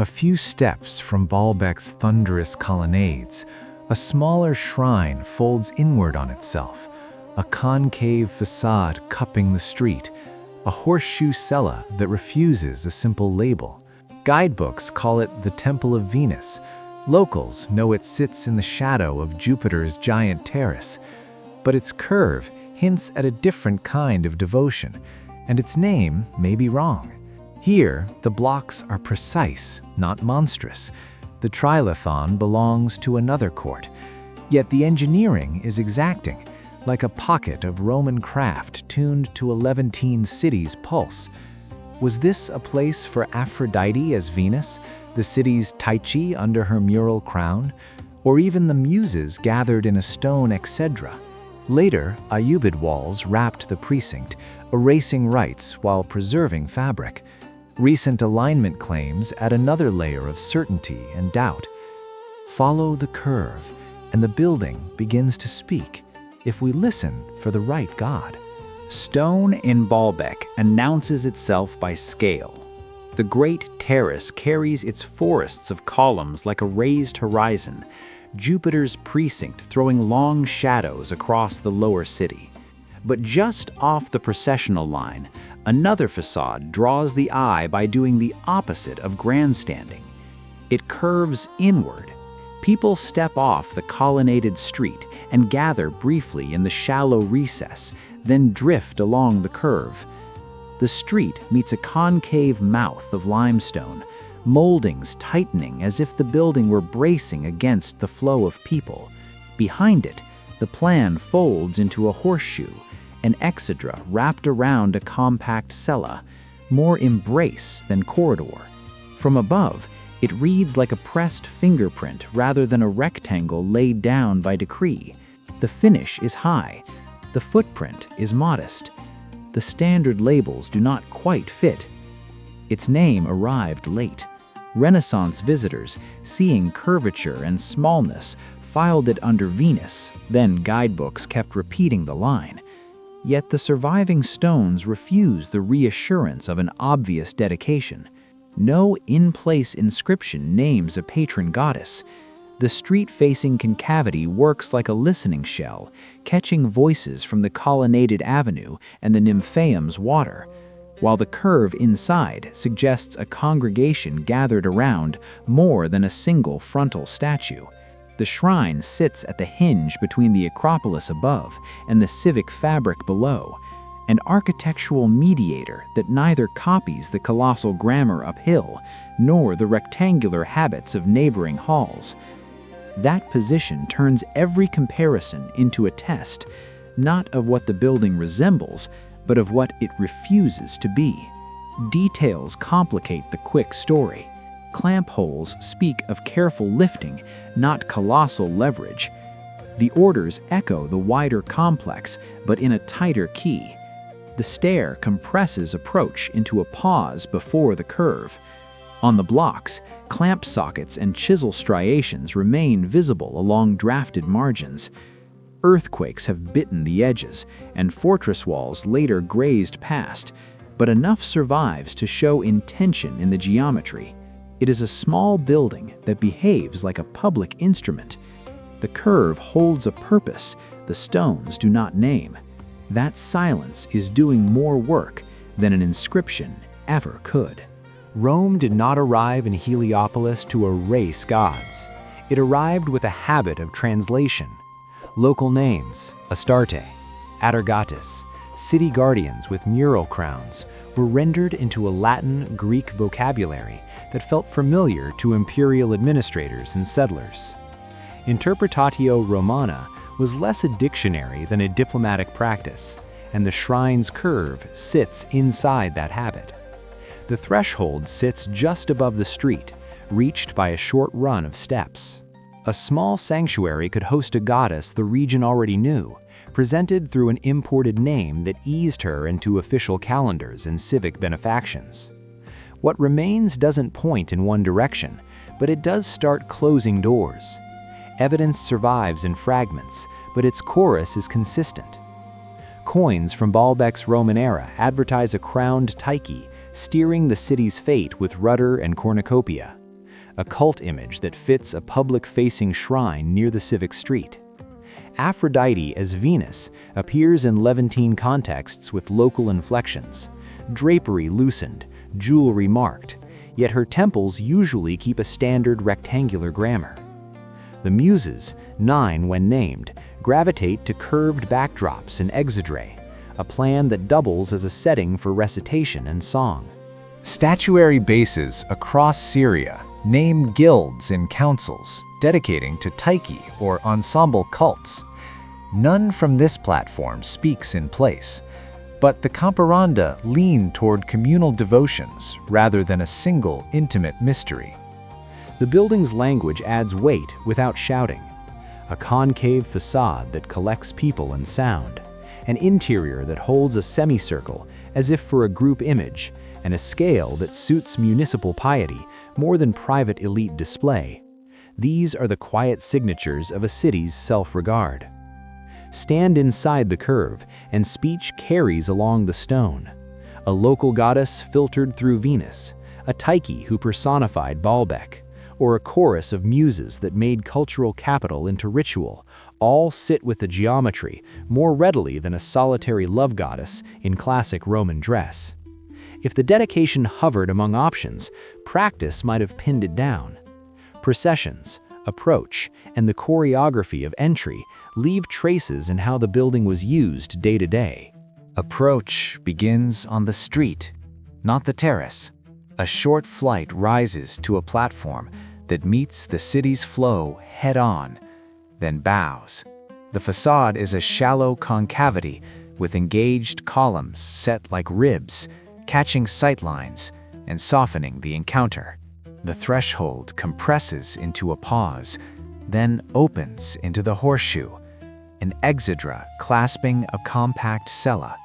A few steps from Baalbek's thunderous colonnades, a smaller shrine folds inward on itself, a concave façade cupping the street, a horseshoe cella that refuses a simple label. Guidebooks call it the Temple of Venus. Locals know it sits in the shadow of Jupiter's giant terrace. But its curve hints at a different kind of devotion, and its name may be wrong. Here, the blocks are precise, not monstrous. The trilithon belongs to another court, yet the engineering is exacting, like a pocket of Roman craft tuned to a Levantine city's pulse. Was this a place for Aphrodite as Venus, the city's Tyche under her mural crown, or even the Muses gathered in a stone exedra? Later, Ayyubid walls wrapped the precinct, erasing rites while preserving fabric. Recent alignment claims add another layer of certainty and doubt. Follow the curve, and the building begins to speak, if we listen for the right God. Stone in Baalbek announces itself by scale. The great terrace carries its forests of columns like a raised horizon, Jupiter's precinct throwing long shadows across the lower city. But just off the processional line, another façade draws the eye by doing the opposite of grandstanding. It curves inward. People step off the colonnaded street and gather briefly in the shallow recess, then drift along the curve. The street meets a concave mouth of limestone, moldings tightening as if the building were bracing against the flow of people. Behind it, the plan folds into a horseshoe, an exedra wrapped around a compact cella, more embrace than corridor. From above, it reads like a pressed fingerprint rather than a rectangle laid down by decree. The finish is high. The footprint is modest. The standard labels do not quite fit. Its name arrived late. Renaissance visitors, seeing curvature and smallness, filed it under Venus, then guidebooks kept repeating the line. Yet the surviving stones refuse the reassurance of an obvious dedication. No in-place inscription names a patron goddess. The street-facing concavity works like a listening shell, catching voices from the colonnaded avenue and the nymphaeum's water, while the curve inside suggests a congregation gathered around more than a single frontal statue. The shrine sits at the hinge between the Acropolis above and the civic fabric below, an architectural mediator that neither copies the colossal grammar uphill nor the rectangular habits of neighboring halls. That position turns every comparison into a test, not of what the building resembles, but of what it refuses to be. Details complicate the quick story. Clamp holes speak of careful lifting, not colossal leverage. The orders echo the wider complex, but in a tighter key. The stair compresses approach into a pause before the curve. On the blocks, clamp sockets and chisel striations remain visible along drafted margins. Earthquakes have bitten the edges, and fortress walls later grazed past, but enough survives to show intention in the geometry. It is a small building that behaves like a public instrument. The curve holds a purpose the stones do not name. That silence is doing more work than an inscription ever could. Rome did not arrive in Heliopolis to erase gods. It arrived with a habit of translation. Local names, Astarte, Atargatis, city guardians with mural crowns, were rendered into a Latin Greek vocabulary that felt familiar to imperial administrators and settlers. Interpretatio Romana was less a dictionary than a diplomatic practice, and the shrine's curve sits inside that habit. The threshold sits just above the street, reached by a short run of steps. A small sanctuary could host a goddess the region already knew, presented through an imported name that eased her into official calendars and civic benefactions. What remains doesn't point in one direction, but it does start closing doors. Evidence survives in fragments, but its chorus is consistent. Coins from Baalbek's Roman era advertise a crowned Tyche steering the city's fate with rudder and cornucopia. a cult image that fits a public-facing shrine near the civic street. Aphrodite as Venus appears in Levantine contexts with local inflections, drapery loosened, jewelry marked, yet her temples usually keep a standard rectangular grammar. The Muses, 9 when named, gravitate to curved backdrops in exedrae, a plan that doubles as a setting for recitation and song. Statuary bases across Syria name guilds and councils dedicating to Tyche or ensemble cults. None from this platform speaks in place, but the comparanda lean toward communal devotions rather than a single intimate mystery. The building's language adds weight without shouting. A concave façade that collects people and sound, an interior that holds a semicircle as if for a group image, and a scale that suits municipal piety more than private elite display. These are the quiet signatures of a city's self-regard. Stand inside the curve, and speech carries along the stone. A local goddess filtered through Venus, a Tyche who personified Baalbek, or a chorus of muses that made cultural capital into ritual, all sit with the geometry more readily than a solitary love goddess in classic Roman dress. If the dedication hovered among options, practice might have pinned it down. Processions, approach, and the choreography of entry leave traces in how the building was used day to day. Approach begins on the street, not the terrace. A short flight rises to a platform that meets the city's flow head-on, then bows. The facade is a shallow concavity with engaged columns set like ribs, catching sightlines and softening the encounter. The threshold compresses into a pause, then opens into the horseshoe, an exedra clasping a compact cella.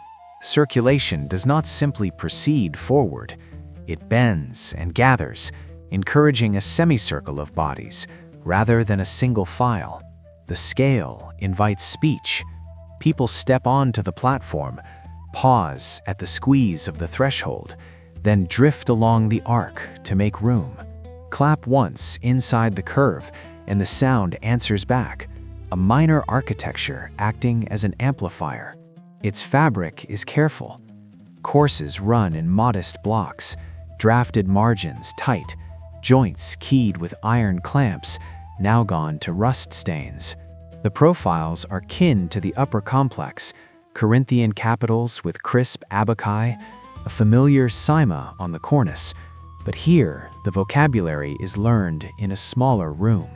Circulation does not simply proceed forward, it bends and gathers, encouraging a semicircle of bodies rather than a single file. The scale invites speech. People step onto the platform, pause at the squeeze of the threshold, then drift along the arc to make room. Clap once inside the curve, and the sound answers back, a minor architecture acting as an amplifier. Its fabric is careful. Courses run in modest blocks, drafted margins tight, joints keyed with iron clamps, now gone to rust stains. The profiles are kin to the upper complex, Corinthian capitals with crisp abaci, a familiar cyma on the cornice, but here the vocabulary is learned in a smaller room.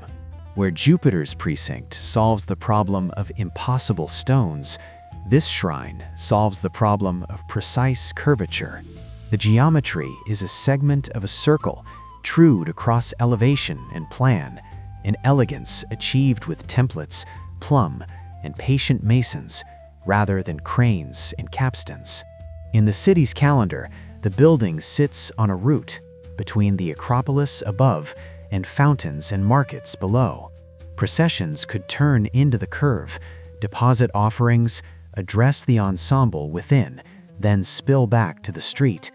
Where Jupiter's precinct solves the problem of impossible stones, this shrine solves the problem of precise curvature. The geometry is a segment of a circle, trued across elevation and plan, an elegance achieved with templates, plumb, and patient masons, rather than cranes and capstans. In the city's calendar, the building sits on a route between the Acropolis above and fountains and markets below. Processions could turn into the curve, deposit offerings, address the ensemble within, then spill back to the street.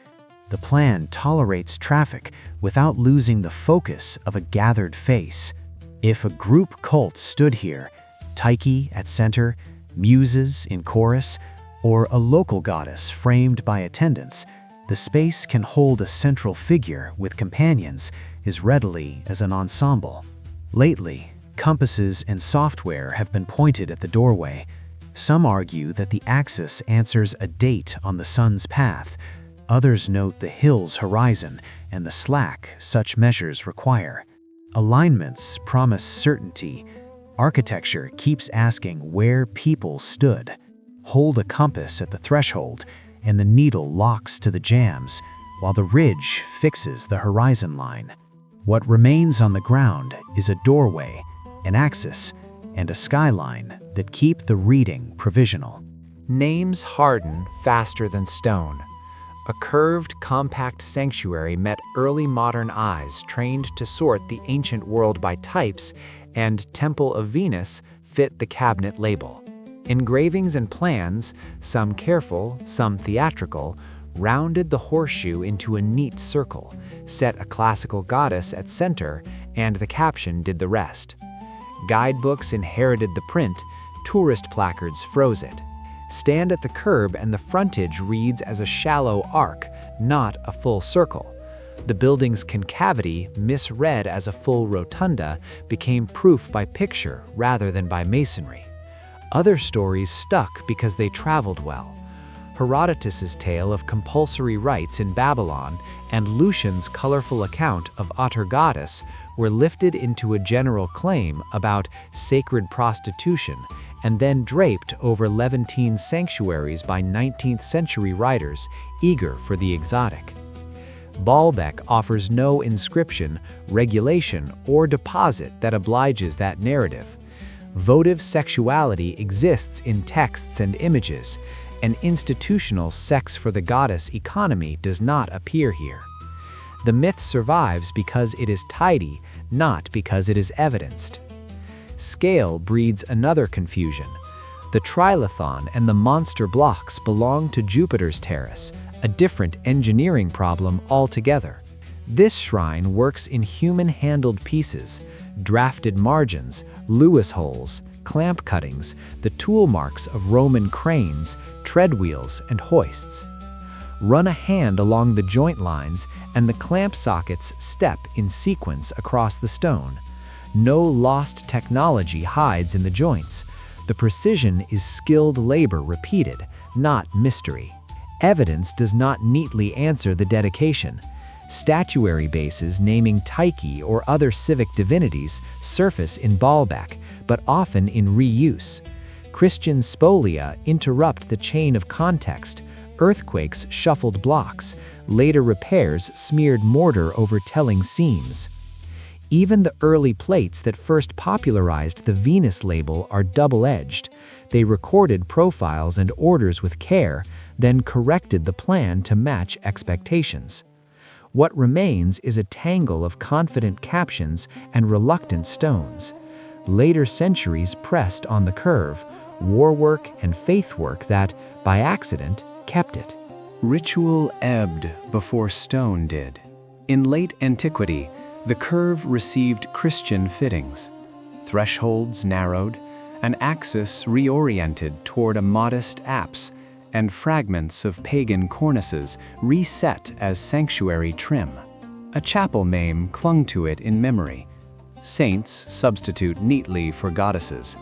The plan tolerates traffic without losing the focus of a gathered face. If a group cult stood here, Tyche at center, Muses in chorus, or a local goddess framed by attendants, the space can hold a central figure with companions as readily as an ensemble. Lately, compasses and software have been pointed at the doorway. Some argue that the axis answers a date on the sun's path. Others note the hill's horizon and the slack such measures require. Alignments promise certainty. Architecture keeps asking where people stood. Hold a compass at the threshold, and the needle locks to the jambs, while the ridge fixes the horizon line. What remains on the ground is a doorway, an axis, and a skyline that keep the reading provisional. Names harden faster than stone. A curved, compact sanctuary met early modern eyes trained to sort the ancient world by types, and Temple of Venus fit the cabinet label. Engravings and plans, some careful, some theatrical, rounded the horseshoe into a neat circle, set a classical goddess at center, and the caption did the rest. Guidebooks inherited the print, tourist placards froze it. Stand at the curb and the frontage reads as a shallow arc, not a full circle. The building's concavity, misread as a full rotunda, became proof by picture rather than by masonry. Other stories stuck because they traveled well. Herodotus's tale of compulsory rites in Babylon and Lucian's colorful account of Atargatis were lifted into a general claim about sacred prostitution and then draped over Levantine sanctuaries by 19th century writers eager for the exotic. Baalbek offers no inscription, regulation, or deposit that obliges that narrative. Votive sexuality exists in texts and images. An institutional sex for the goddess economy does not appear here. The myth survives because it is tidy, not because it is evidenced. Scale breeds another confusion. The trilithon and the monster blocks belong to Jupiter's terrace, a different engineering problem altogether. This shrine works in human-handled pieces, drafted margins, Lewis holes, clamp cuttings, the tool marks of Roman cranes, tread wheels, and hoists. Run a hand along the joint lines and the clamp sockets step in sequence across the stone. No lost technology hides in the joints. The precision is skilled labor repeated, not mystery. Evidence does not neatly answer the dedication. Statuary bases naming Tyche or other civic divinities surface in Baalbek, but often in reuse. Christian spolia interrupt the chain of context. Earthquakes shuffled blocks, later repairs smeared mortar over telling seams. Even the early plates that first popularized the Venus label are double-edged. They recorded profiles and orders with care, then corrected the plan to match expectations. What remains is a tangle of confident captions and reluctant stones. Later centuries pressed on the curve, war work and faith work that, by accident, kept it. Ritual ebbed before stone did. In late antiquity, the curve received Christian fittings. Thresholds narrowed, an axis reoriented toward a modest apse, and fragments of pagan cornices reset as sanctuary trim. A chapel name clung to it in memory. Saints substitute neatly for goddesses,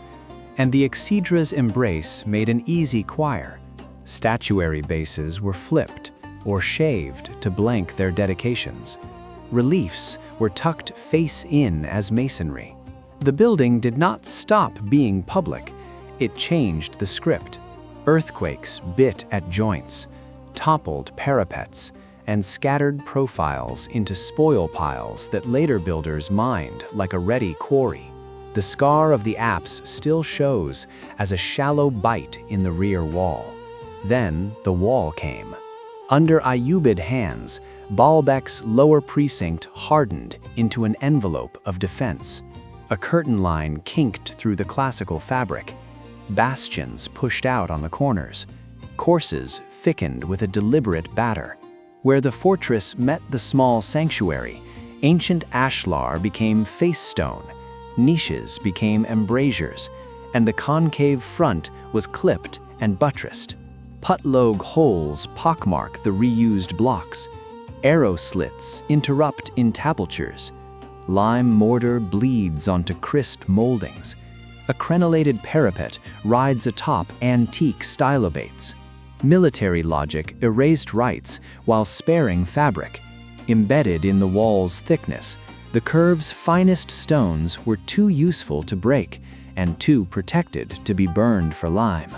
and the exedra's embrace made an easy choir. Statuary bases were flipped or shaved to blank their dedications. Reliefs were tucked face in as masonry. The building did not stop being public, it changed the script. Earthquakes bit at joints, toppled parapets, and scattered profiles into spoil piles that later builders mined like a ready quarry. The scar of the apse still shows as a shallow bite in the rear wall. Then the wall came. Under Ayyubid hands, Baalbek's lower precinct hardened into an envelope of defense. A curtain line kinked through the classical fabric. Bastions pushed out on the corners. Courses thickened with a deliberate batter. Where the fortress met the small sanctuary, ancient ashlar became face stone, niches became embrasures, and the concave front was clipped and buttressed. Putlog holes pockmark the reused blocks. Arrow slits interrupt entablatures. Lime mortar bleeds onto crisp moldings. A crenellated parapet rides atop antique stylobates. Military logic erased rights while sparing fabric. Embedded in the wall's thickness, the curve's finest stones were too useful to break and too protected to be burned for lime.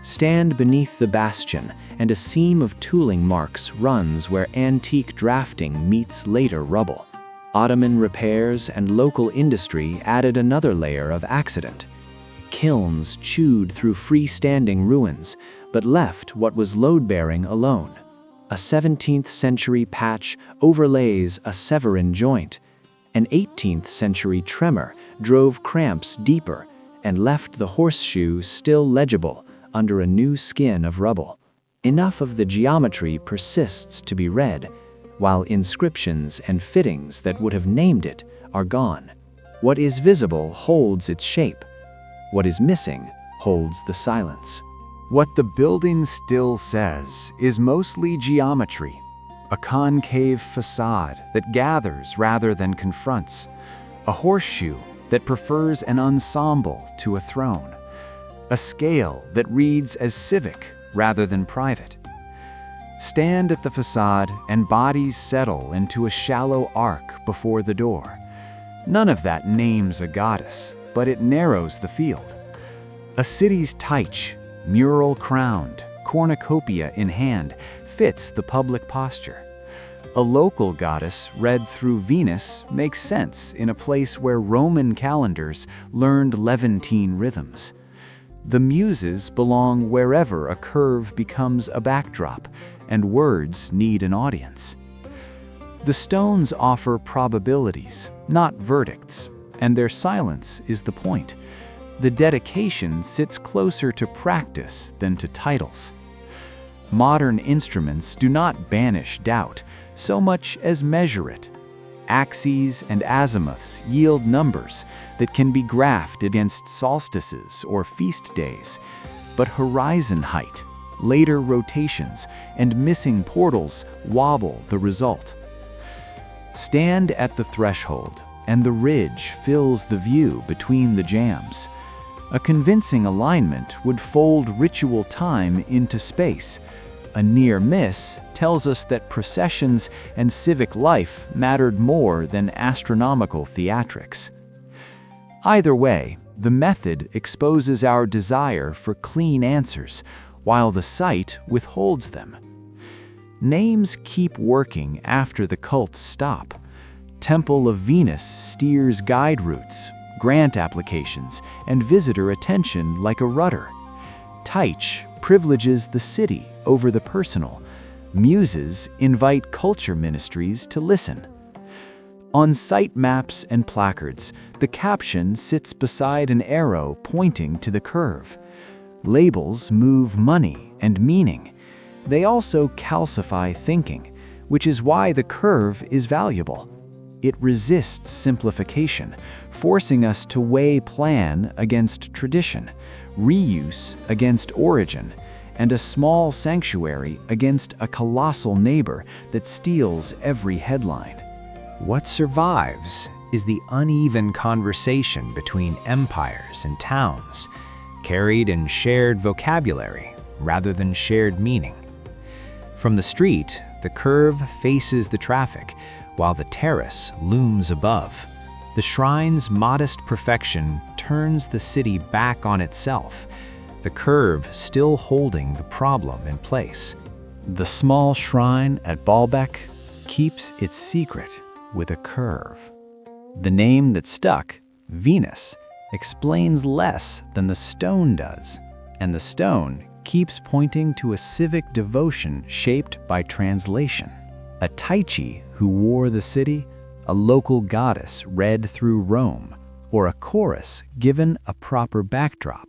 Stand beneath the bastion, and a seam of tooling marks runs where antique drafting meets later rubble. Ottoman repairs and local industry added another layer of accident. Kilns chewed through freestanding ruins, but left what was load-bearing alone. A 17th century patch overlays a Severan joint. An 18th century tremor drove cramps deeper and left the horseshoe still legible under a new skin of rubble. Enough of the geometry persists to be read, while inscriptions and fittings that would have named it are gone. What is visible holds its shape. What is missing holds the silence. What the building still says is mostly geometry, a concave façade that gathers rather than confronts, a horseshoe that prefers an ensemble to a throne, a scale that reads as civic rather than private. Stand at the façade and bodies settle into a shallow arc before the door. None of that names a goddess, but it narrows the field. A city's Tyche, mural-crowned, cornucopia in hand, fits the public posture. A local goddess read through Venus makes sense in a place where Roman calendars learned Levantine rhythms. The Muses belong wherever a curve becomes a backdrop and words need an audience. The stones offer probabilities, not verdicts, and their silence is the point. The dedication sits closer to practice than to titles. Modern instruments do not banish doubt so much as measure it. Axes and azimuths yield numbers that can be graphed against solstices or feast days, but horizon height, later rotations, and missing portals wobble the result. Stand at the threshold, and the ridge fills the view between the jambs. A convincing alignment would fold ritual time into space. A near miss tells us that processions and civic life mattered more than astronomical theatrics. Either way, the method exposes our desire for clean answers, while the site withholds them. Names keep working after the cults stop. Temple of Venus steers guide routes, grant applications, and visitor attention like a rudder. Tyche privileges the city over the personal. Muses invite culture ministries to listen. On site maps and placards, the caption sits beside an arrow pointing to the curve. Labels move money and meaning. They also calcify thinking, which is why the curve is valuable. It resists simplification, forcing us to weigh plan against tradition, reuse against origin, and a small sanctuary against a colossal neighbor that steals every headline. What survives is the uneven conversation between empires and towns, carried in shared vocabulary rather than shared meaning. From the street, the curve faces the traffic, while the terrace looms above. The shrine's modest perfection turns the city back on itself, the curve still holding the problem in place. The small shrine at Baalbek keeps its secret with a curve. The name that stuck, Venus, explains less than the stone does, and the stone keeps pointing to a civic devotion shaped by translation. A Tyche who wore the city, a local goddess read through Rome, or a chorus given a proper backdrop.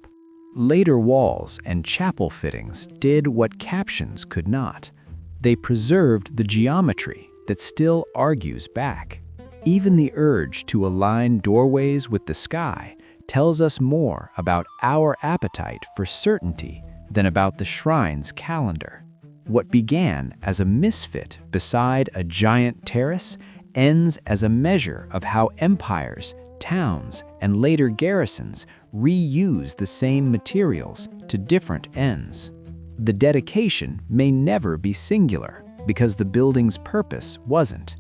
Later walls and chapel fittings did what captions could not. They preserved the geometry that still argues back. Even the urge to align doorways with the sky tells us more about our appetite for certainty than about the shrine's calendar. What began as a misfit beside a giant terrace ends as a measure of how empires, towns, and later garrisons reuse the same materials to different ends. The dedication may never be singular because the building's purpose wasn't.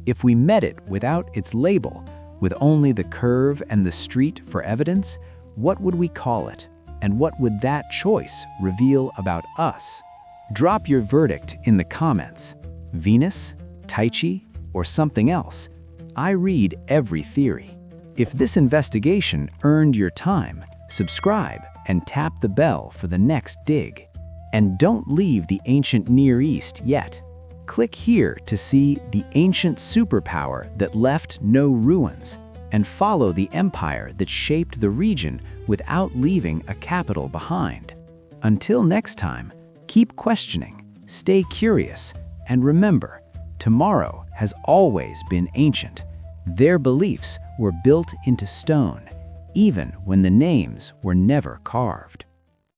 If we met it without its label, with only the curve and the street for evidence, what would we call it? And what would that choice reveal about us? Drop your verdict in the comments. Venus, Tyche, or something else? I read every theory. If this investigation earned your time, subscribe and tap the bell for the next dig. And don't leave the ancient Near East yet. Click here to see the ancient superpower that left no ruins, and follow the empire that shaped the region without leaving a capital behind. Until next time, Keep questioning, stay curious, and remember, tomorrow has always been ancient. Their beliefs were built into stone, even when the names were never carved.